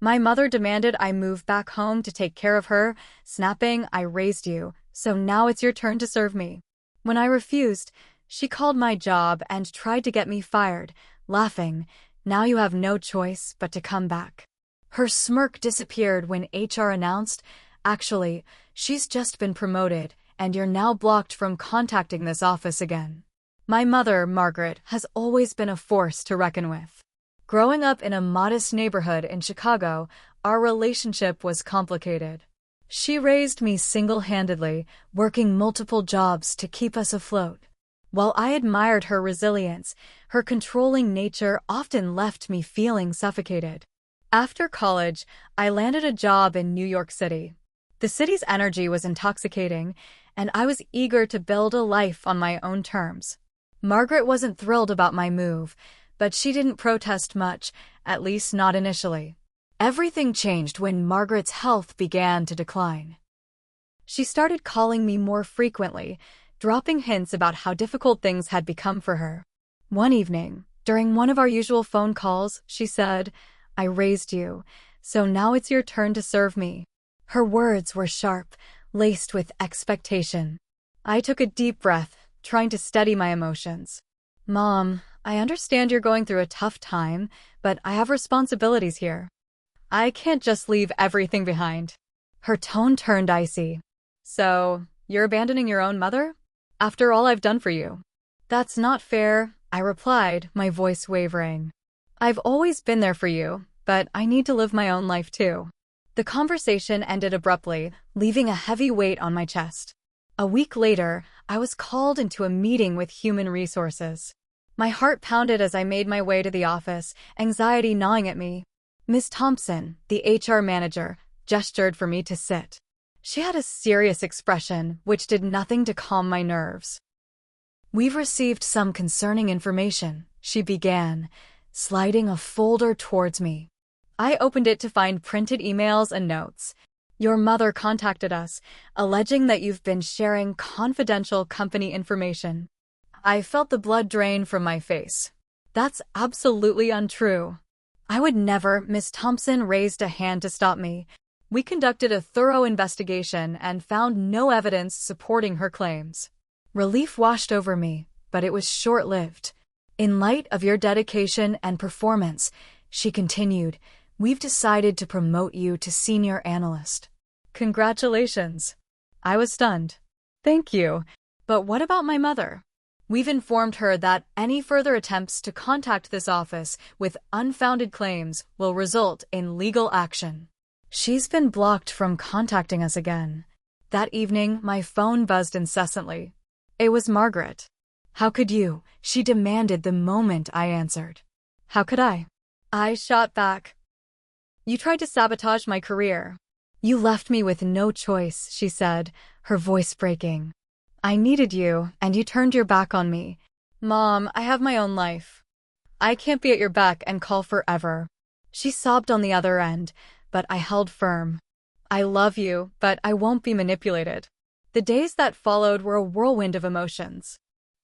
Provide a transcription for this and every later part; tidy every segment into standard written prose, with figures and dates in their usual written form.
My mother demanded I move back home to take care of her, snapping, "I raised you, so now it's your turn to serve me." When I refused, she called my job and tried to get me fired, laughing, "Now you have no choice but to come back." Her smirk disappeared when HR announced, "Actually, she's just been promoted, and you're now blocked from contacting this office again." My mother, Margaret, has always been a force to reckon with. Growing up in a modest neighborhood in Chicago, our relationship was complicated. She raised me single-handedly, working multiple jobs to keep us afloat. While I admired her resilience, her controlling nature often left me feeling suffocated. After college, I landed a job in New York City. The city's energy was intoxicating, and I was eager to build a life on my own terms. Margaret wasn't thrilled about my move, but she didn't protest much, at least not initially. Everything changed when Margaret's health began to decline. She started calling me more frequently, dropping hints about how difficult things had become for her. One evening, during one of our usual phone calls, she said, "I raised you, so now it's your turn to serve me." Her words were sharp, laced with expectation. I took a deep breath, trying to steady my emotions. "Mom, I understand you're going through a tough time, but I have responsibilities here. I can't just leave everything behind." Her tone turned icy. "So, you're abandoning your own mother? After all I've done for you?" "That's not fair," I replied, my voice wavering. "I've always been there for you, but I need to live my own life too." The conversation ended abruptly, leaving a heavy weight on my chest. A week later, I was called into a meeting with Human Resources. My heart pounded as I made my way to the office, anxiety gnawing at me. Ms. Thompson, the HR manager, gestured for me to sit. She had a serious expression, which did nothing to calm my nerves. "We've received some concerning information," she began, sliding a folder towards me. I opened it to find printed emails and notes. "Your mother contacted us, alleging that you've been sharing confidential company information." I felt the blood drain from my face. "That's absolutely untrue." "I would never." Miss Thompson raised a hand to stop me. "We conducted a thorough investigation and found no evidence supporting her claims." Relief washed over me, but it was short-lived. "In light of your dedication and performance," she continued, "we've decided to promote you to senior analyst." "Congratulations." I was stunned. "Thank you. But what about my mother?" "We've informed her that any further attempts to contact this office with unfounded claims will result in legal action." "She's been blocked from contacting us again." That evening, my phone buzzed incessantly. It was Margaret. "How could you?" she demanded the moment I answered. "How could I?" I shot back. "You tried to sabotage my career." "You left me with no choice," she said, her voice breaking. "I needed you, and you turned your back on me." "Mom, I have my own life. I can't be at your beck and call forever." She sobbed on the other end, but I held firm. "I love you, but I won't be manipulated." The days that followed were a whirlwind of emotions.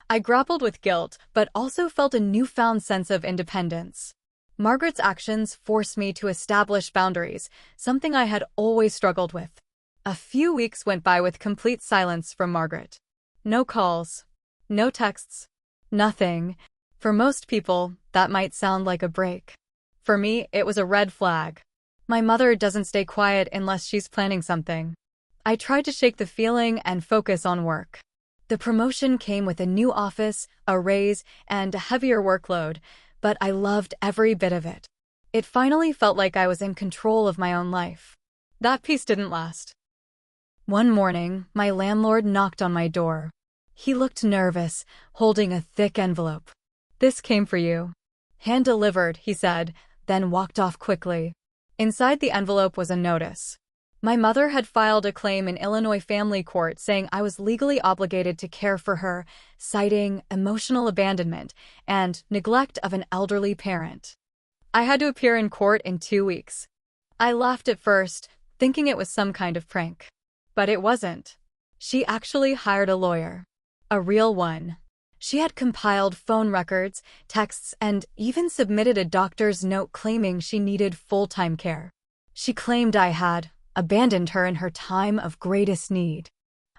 I grappled with guilt, but also felt a newfound sense of independence. Margaret's actions forced me to establish boundaries, something I had always struggled with. A few weeks went by with complete silence from Margaret. No calls, no texts, nothing. For most people, that might sound like a break. For me, it was a red flag. My mother doesn't stay quiet unless she's planning something. I tried to shake the feeling and focus on work. The promotion came with a new office, a raise, and a heavier workload, but I loved every bit of it. It finally felt like I was in control of my own life. That peace didn't last. One morning, my landlord knocked on my door. He looked nervous, holding a thick envelope. "This came for you." "Hand-delivered," he said, then walked off quickly. Inside the envelope was a notice. My mother had filed a claim in Illinois family court saying I was legally obligated to care for her, citing emotional abandonment and neglect of an elderly parent. I had to appear in court in 2 weeks. I laughed at first, thinking it was some kind of prank. But it wasn't. She actually hired a lawyer. A real one. She had compiled phone records, texts, and even submitted a doctor's note claiming she needed full-time care. She claimed I had abandoned her in her time of greatest need.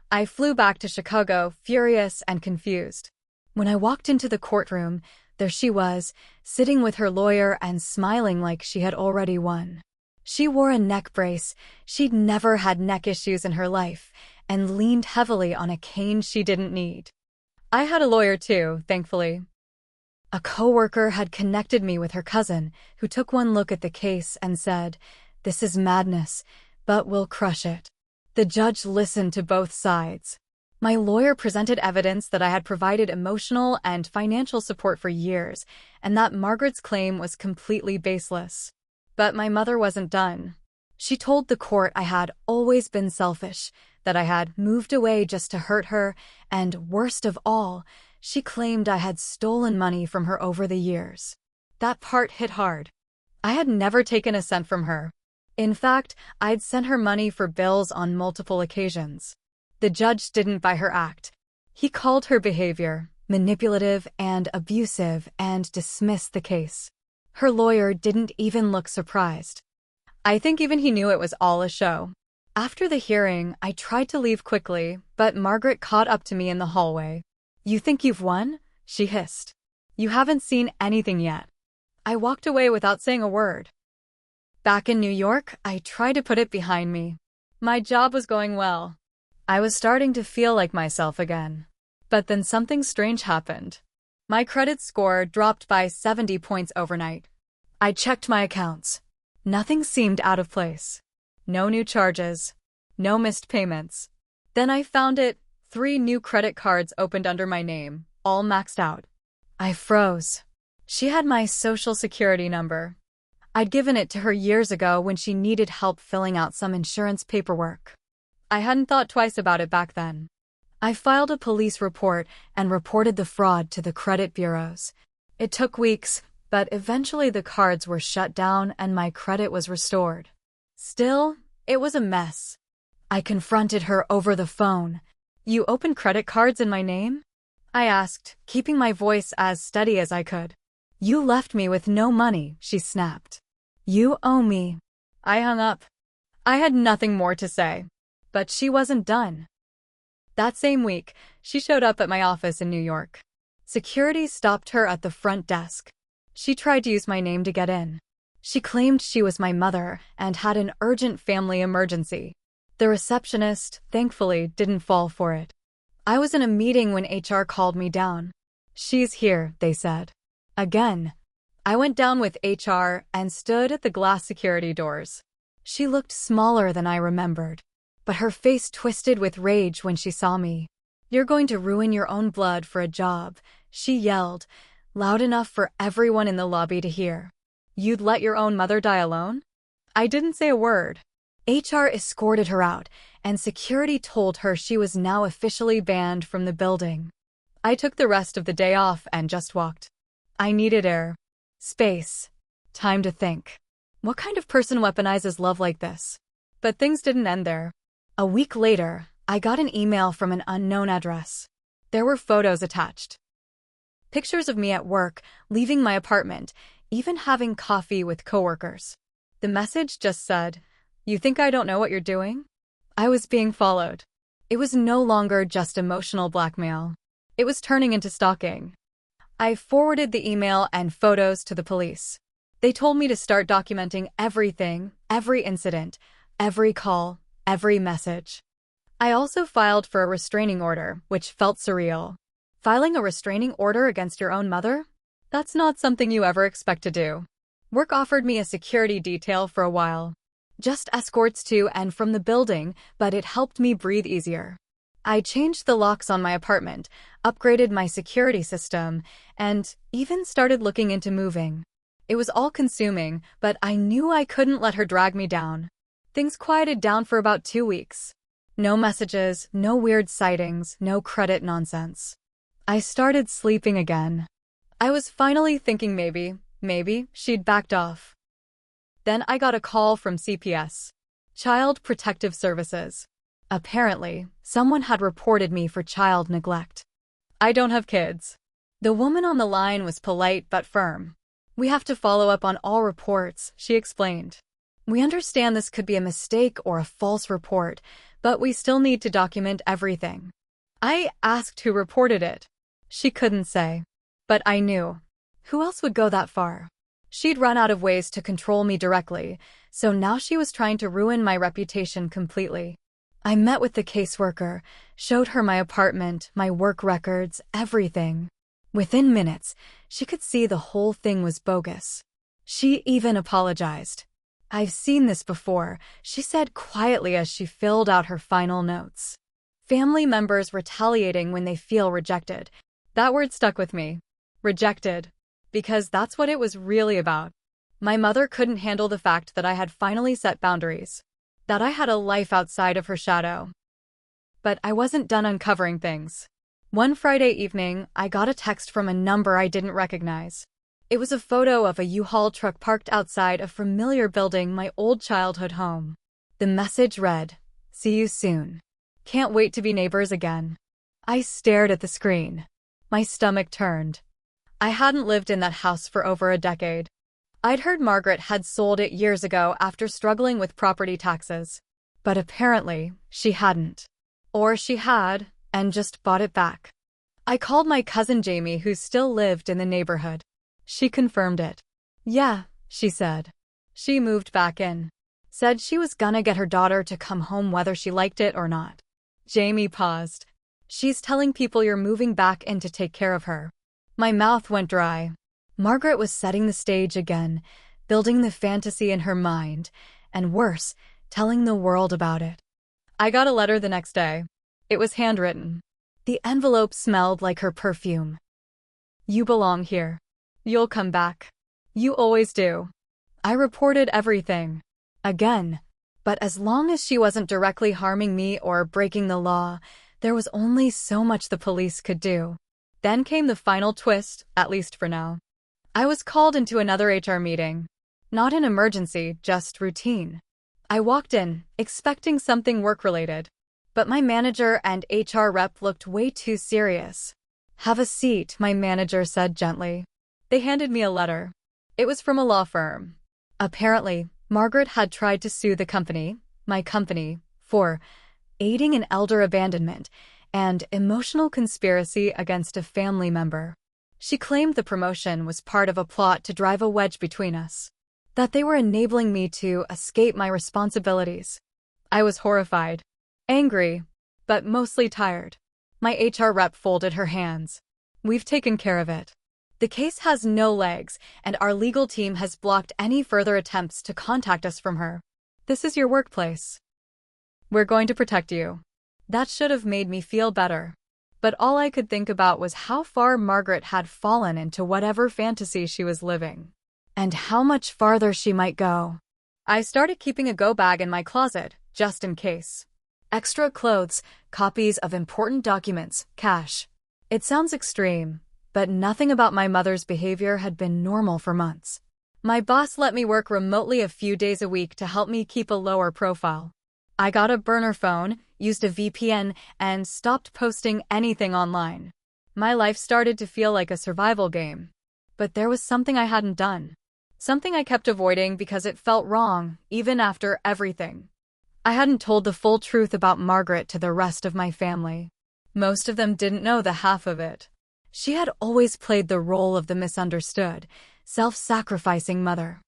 I flew back to Chicago, furious and confused. When I walked into the courtroom, there she was, sitting with her lawyer and smiling like she had already won. She wore a neck brace, she'd never had neck issues in her life, and leaned heavily on a cane she didn't need. I had a lawyer too, thankfully. A coworker had connected me with her cousin, who took one look at the case and said, "This is madness, but we'll crush it." The judge listened to both sides. My lawyer presented evidence that I had provided emotional and financial support for years, and that Margaret's claim was completely baseless. But my mother wasn't done. She told the court I had always been selfish, that I had moved away just to hurt her, and worst of all, she claimed I had stolen money from her over the years. That part hit hard. I had never taken a cent from her. In fact, I'd sent her money for bills on multiple occasions. The judge didn't buy her act. He called her behavior manipulative and abusive and dismissed the case. Her lawyer didn't even look surprised. I think even he knew it was all a show. After the hearing, I tried to leave quickly, but Margaret caught up to me in the hallway. "You think you've won?" she hissed. "You haven't seen anything yet." I walked away without saying a word. Back in New York, I tried to put it behind me. My job was going well. I was starting to feel like myself again. But then something strange happened. My credit score dropped by 70 points overnight. I checked my accounts. Nothing seemed out of place. No new charges. No missed payments. Then I found it. 3 new credit cards opened under my name, all maxed out. I froze. She had my social security number. I'd given it to her years ago when she needed help filling out some insurance paperwork. I hadn't thought twice about it back then. I filed a police report and reported the fraud to the credit bureaus. It took weeks, but eventually the cards were shut down and my credit was restored. Still, it was a mess. I confronted her over the phone. "You opened credit cards in my name?" I asked, keeping my voice as steady as I could. "You left me with no money," she snapped. "You owe me." I hung up. I had nothing more to say. But she wasn't done. That same week, she showed up at my office in New York. Security stopped her at the front desk. She tried to use my name to get in. She claimed she was my mother and had an urgent family emergency. The receptionist, thankfully, didn't fall for it. I was in a meeting when HR called me down. "She's here," they said. Again. I went down with HR and stood at the glass security doors. She looked smaller than I remembered, but her face twisted with rage when she saw me. "You're going to ruin your own blood for a job," she yelled, loud enough for everyone in the lobby to hear. "You'd let your own mother die alone?" I didn't say a word. HR escorted her out, and security told her she was now officially banned from the building. I took the rest of the day off and just walked. I needed air. Space. Time to think. What kind of person weaponizes love like this? But things didn't end there. A week later, I got an email from an unknown address. There were photos attached. Pictures of me at work, leaving my apartment, even having coffee with coworkers. The message just said, "You think I don't know what you're doing?" I was being followed. It was no longer just emotional blackmail. It was turning into stalking. I forwarded the email and photos to the police. They told me to start documenting everything, every incident, every call, every message. I also filed for a restraining order, which felt surreal. Filing a restraining order against your own mother? That's not something you ever expect to do. Work offered me a security detail for a while. Just escorts to and from the building, but it helped me breathe easier. I changed the locks on my apartment, upgraded my security system, and even started looking into moving. It was all-consuming, but I knew I couldn't let her drag me down. Things quieted down for about 2 weeks. No messages, no weird sightings, no credit nonsense. I started sleeping again. I was finally thinking maybe she'd backed off. Then I got a call from CPS, Child Protective Services. Apparently, someone had reported me for child neglect. I don't have kids. The woman on the line was polite but firm. "We have to follow up on all reports," she explained. We understand this could be a mistake or a false report, but we still need to document everything. I asked who reported it. She couldn't say. But I knew. Who else would go that far? She'd run out of ways to control me directly, so now she was trying to ruin my reputation completely. I met with the caseworker, showed her my apartment, my work records, everything. Within minutes, she could see the whole thing was bogus. She even apologized. "I've seen this before," she said quietly as she filled out her final notes. Family members retaliating when they feel rejected. That word stuck with me. Rejected. Because that's what it was really about. My mother couldn't handle the fact that I had finally set boundaries. That I had a life outside of her shadow. But I wasn't done uncovering things. One Friday evening, I got a text from a number I didn't recognize. It was a photo of a U-Haul truck parked outside a familiar building, my old childhood home. The message read, "See you soon. Can't wait to be neighbors again." I stared at the screen. My stomach turned. I hadn't lived in that house for over a decade. I'd heard Margaret had sold it years ago after struggling with property taxes. But apparently, she hadn't. Or she had, and just bought it back. I called my cousin Jamie, who still lived in the neighborhood. She confirmed it. "Yeah," she said. She moved back in. Said she was gonna get her daughter to come home whether she liked it or not. Jamie paused. "She's telling people you're moving back in to take care of her." My mouth went dry. Margaret was setting the stage again, building the fantasy in her mind, and worse, telling the world about it. I got a letter the next day. It was handwritten. The envelope smelled like her perfume. "You belong here. You'll come back. You always do." I reported everything. Again. But as long as she wasn't directly harming me or breaking the law, there was only so much the police could do. Then came the final twist, at least for now. I was called into another HR meeting. Not an emergency, just routine. I walked in, expecting something work-related. But my manager and HR rep looked way too serious. "Have a seat," my manager said gently. They handed me a letter. It was from a law firm. Apparently, Margaret had tried to sue the company, my company, for aiding in elder abandonment and emotional conspiracy against a family member. She claimed the promotion was part of a plot to drive a wedge between us. That they were enabling me to escape my responsibilities. I was horrified. Angry, but mostly tired. My HR rep folded her hands. "We've taken care of it. The case has no legs, and our legal team has blocked any further attempts to contact us from her. This is your workplace. We're going to protect you." That should have made me feel better. But all I could think about was how far Margaret had fallen into whatever fantasy she was living. And how much farther she might go. I started keeping a go bag in my closet, just in case. Extra clothes, copies of important documents, cash. It sounds extreme, but nothing about my mother's behavior had been normal for months. My boss let me work remotely a few days a week to help me keep a lower profile. I got a burner phone, used a VPN, and stopped posting anything online. My life started to feel like a survival game. But there was something I hadn't done. Something I kept avoiding because it felt wrong, even after everything. I hadn't told the full truth about Margaret to the rest of my family. Most of them didn't know the half of it. She had always played the role of the misunderstood, self-sacrificing mother.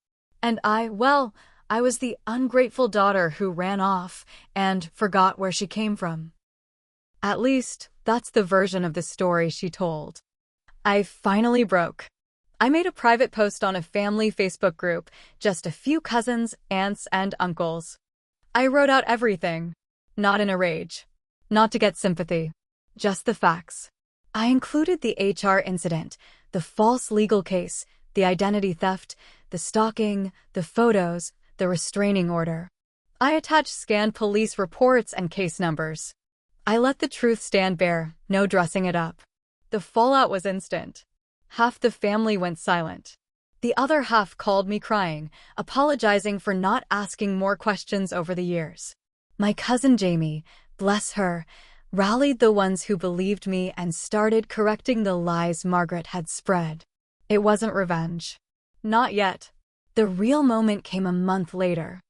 And I was the ungrateful daughter who ran off and forgot where she came from. At least, that's the version of the story she told. I finally broke. I made a private post on a family Facebook group, just a few cousins, aunts, and uncles. I wrote out everything. Not in a rage. Not to get sympathy. Just the facts. I included the HR incident, the false legal case, the identity theft, the stalking, the photos, the restraining order. I attached scanned police reports and case numbers. I let the truth stand bare, no dressing it up. The fallout was instant. Half the family went silent. The other half called me crying, apologizing for not asking more questions over the years. My cousin Jamie, bless her, rallied the ones who believed me and started correcting the lies Margaret had spread. It wasn't revenge. Not yet. The real moment came a month later.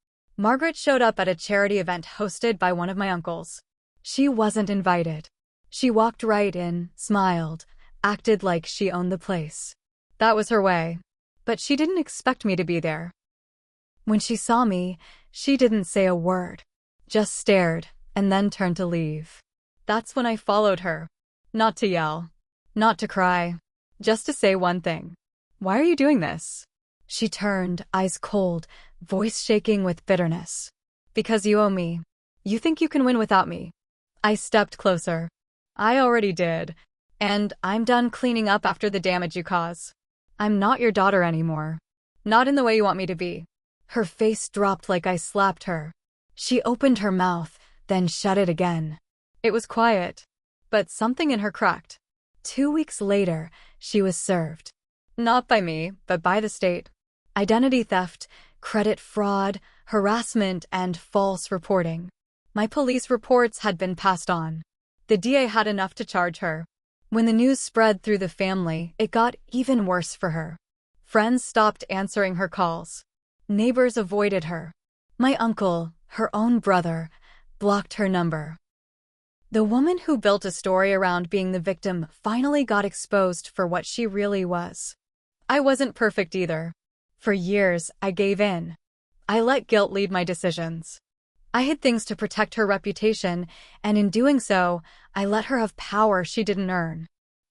Margaret showed up at a charity event hosted by one of my uncles. She wasn't invited. She walked right in, smiled, acted like she owned the place. That was her way. But she didn't expect me to be there. When she saw me, she didn't say a word, just stared, and then turned to leave. That's when I followed her. Not to yell, not to cry, just to say one thing. Why are you doing this? She turned, eyes cold, voice shaking with bitterness. Because you owe me. You think you can win without me. I stepped closer. I already did. And I'm done cleaning up after the damage you cause. I'm not your daughter anymore. Not in the way you want me to be. Her face dropped like I slapped her. She opened her mouth, then shut it again. It was quiet, but something in her cracked. 2 weeks later, she was served. Not by me, but by the state. Identity theft, credit fraud, harassment, and false reporting. My police reports had been passed on. The DA had enough to charge her. When the news spread through the family, it got even worse for her. Friends stopped answering her calls. Neighbors avoided her. My uncle, her own brother, blocked her number. The woman who built a story around being the victim finally got exposed for what she really was. I wasn't perfect either. For years, I gave in. I let guilt lead my decisions. I hid things to protect her reputation, and in doing so, I let her have power she didn't earn.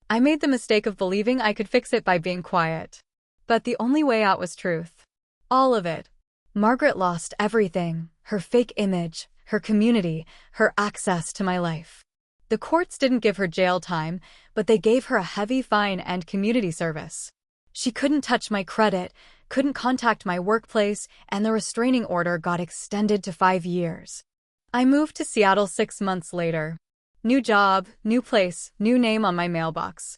I made the mistake of believing I could fix it by being quiet. But the only way out was truth. All of it. Margaret lost everything, her fake image, her community, her access to my life. The courts didn't give her jail time, but they gave her a heavy fine and community service. She couldn't touch my credit, couldn't contact my workplace, and the restraining order got extended to 5 years. I moved to Seattle 6 months later. New job, new place, new name on my mailbox.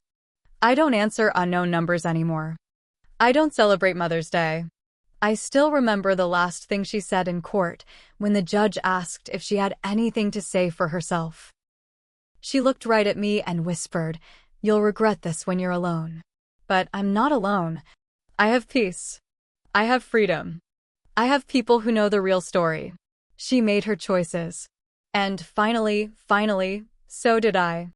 I don't answer unknown numbers anymore. I don't celebrate Mother's Day. I still remember the last thing she said in court when the judge asked if she had anything to say for herself. She looked right at me and whispered, "You'll regret this when you're alone." But I'm not alone. I have peace. I have freedom. I have people who know the real story. She made her choices. And finally, so did I.